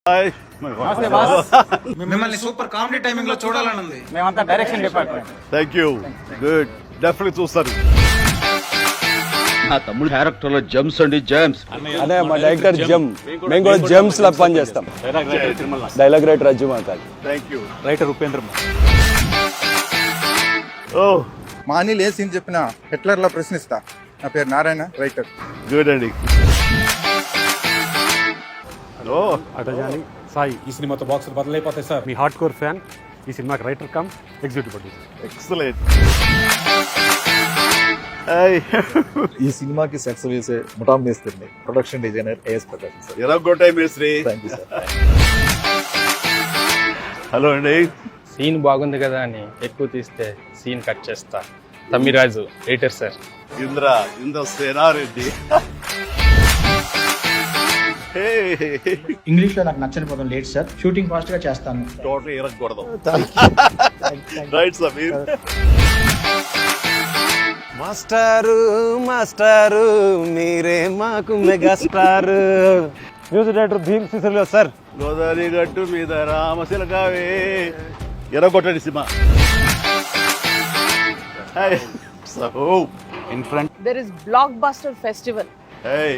Hi నమస్తే boss. మిమ్మల్ని super comedy timing లో చూడాలని ఉంది. మేమంతా direction department. Thank you. Good. Definitely చూస్తారు. నా తమ్ముడు క్యారెక్టర్ లో జమ్స్ అండి జమ్స్. అదే మా డైరెక్టర్ జమ్. మేము కూడా జమ్స్ లా పని చేస్తాం. డైలాగ్ రైటర్ అజ్జు మాతాజ్. Thank you. రైటర్ ఉపేంద్ర. ఓ మా అనిల్ ఏ సీన్ చెప్పినా హిట్లర్లా ప్రశ్నిస్తా. నా పేరు నారాయణ, రైటర్. గుడ్ అండి. హలో అటజాని సాయి. ఈ సినిమాతో బాక్స్ బదలైపోతాయి సార్. మీ హార్డ్ కోర్ ఫ్యాన్. ఈ సినిమాకి writer cum executive producer. Excellent. ఈ సినిమాకి సెట్స్ వేసే ముఠా మేస్త్రిని, production designer A S Prakasam sir. ఎరగొట్టాయి మేస్త్రి. Thank you sir. హలో అండి. సీన్ బాగుంది కదా అని ఎక్కువ తీస్తే సీన్ కట్ చేస్తా. Tammiraju writer sir. Indra Sena Reddy. English లో నాకు నచ్చని పదం లేట్ సార్. షూటింగ్ ఫాస్ట్ గా చేస్తాను. టోటల్ ఇరగకూడదు. రైట్ సమీర్. మాస్టారు మాస్టారు మీరే మాకు megastar. Music director Bheem Ceciroleo sir. Godavari గట్టు మీద రామశిలకావే. ఎరగొట్టండి సినిమా. In front There is Blockbuster Festival.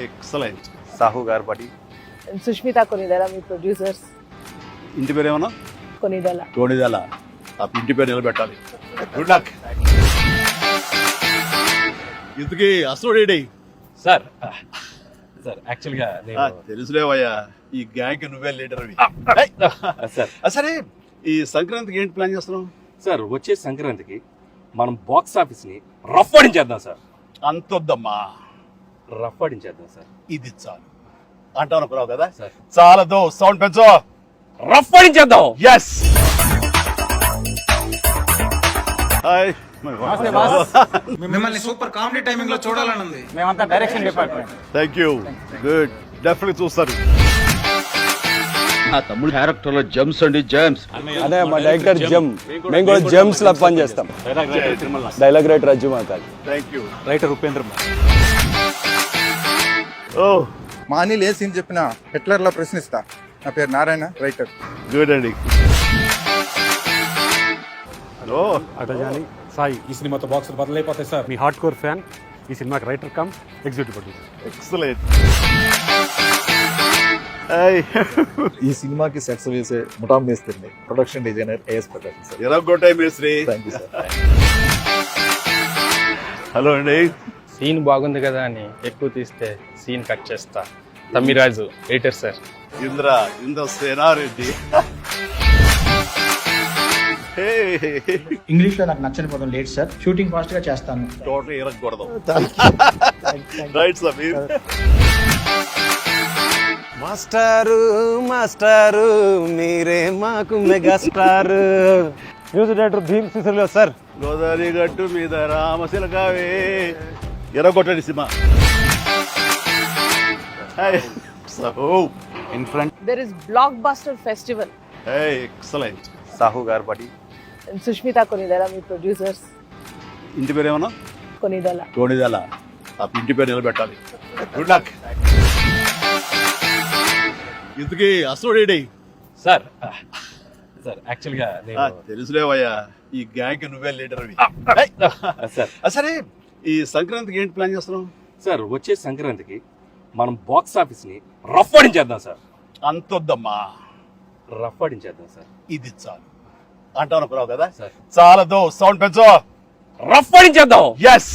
Excellent. Sahu garu బడి. And Sushmita Konidala, మీ ప్రొడ్యూసర్స్. ఇంటి పేరు ఏమన్నా? కొనిదల. కోడిదల. ఆ ఇంటి పేరు నిలబెట్టాలి. Good luck. ఇంతకీ అసలు రెడీ సార్ సార్ యాక్చువల్గా తెలుసులేవయ్యా, ఈ గ్యాంగ్ నువ్వే లీడర్ అవి. సార్ సరే, ఈ సంక్రాంతికి ఏంటి ప్లాన్ చేస్తున్నాం? సార్ వచ్చే సంక్రాంతికి మనం బాక్స్ ఆఫీస్ ని రఫ్ ఆడించేద్దాం సార్. అంతొద్దమ్మా, రఫ్ ఆడించేద్దాం సార్. ఇది చాలు అంటాను అనుకున్నావు కదా సార్. చాలదు, సౌండ్ పెంచు. రఫ్ ఆడించేద్దాం. ఎస్. హాయ్. నమస్తే బాస్. మిమ్మల్ని సూపర్ కామెడీ టైమింగ్ లో చూడాలని ఉంది. మేమంతా direction department. Thank you. Good. Definitely చూస్తారు. నా తమ్ముడు క్యారెక్టర్ లో జమ్స్ అండి జమ్స్. అదే మా డైరెక్టర్ జమ్. మేము కూడా జమ్స్ లా పని చేస్తాం. డైలాగ్ రైటర్ అజ్జు మాతాజ్. Thank you. రైటర్ ఉపేంద్ర. ఓ మా అనిల్ ఏ సీన్ చెప్పినా హిట్లర్లా ప్రశ్నిస్తా. నా పేరు నారాయణ, రైటర్. గుడ్ అండి. హలో అటజాని సాయి. ఈ సినిమాతో బాక్స్ బదలైపోతాయి సార్. మీ హార్డ్ కోర్ ఫ్యాన్. ఈ సినిమాకి writer cum executive producer. Excellent. ఈ సినిమాకి సెట్స్ వేసే ముఠా మేస్త్రిని, production designer A S Prakasam sir. ఎరగొట్టాయి మేస్త్రి. Thank you sir. హలో అండి. సీన్ బాగుంది కదా అని ఎక్కువ తీస్తే సీన్ కట్ చేస్తా. Tammiraju writer sir. Indra Sena Reddy. English లో నాకు నచ్చని పదం లేట్ సార్. షూటింగ్ ఫాస్ట్ గా చేస్తాను. టోటల్ ఇరగకూడదు. రైట్ సమీర్. మాస్టారు మాస్టారు మీరే మాకు megastar. Music director Bheem Ceciroleo sir. Godavari గట్టు మీద రామశిలకావే. ఎరగొట్టండి సినిమా. In front. There is Blockbuster Festival. Excellent. Sahu garu బడి. And Sushmita Konidala, మీ ప్రొడ్యూసర్స్. ఇంటి పేరు ఏమన్నా? కొనిదల. కోడిదల. ఆ ఇంటి పేరు నిలబెట్టాలి. Good luck. ఇంతకీ అసలు రెడీ సార్ సార్ యాక్చువల్గా తెలుసులేవయ్యా, ఈ గ్యాంగ్ నువ్వే లీడర్ అవి. సార్ సరే, ఈ సంక్రాంతికి ఏంటి ప్లాన్ చేస్తున్నాం? సార్ వచ్చే సంక్రాంతికి మనం బాక్స్ ఆఫీస్ ని రఫ్ ఆడించేద్దాం సార్. అంతొద్దమ్మా, రఫ్ ఆడించేద్దాం సార్. ఇది చాలు అంటాను అనుకున్నావు కదా సార్. చాలదు, సౌండ్ పెంచు. రఫ్ ఆడించేద్దాం. ఎస్.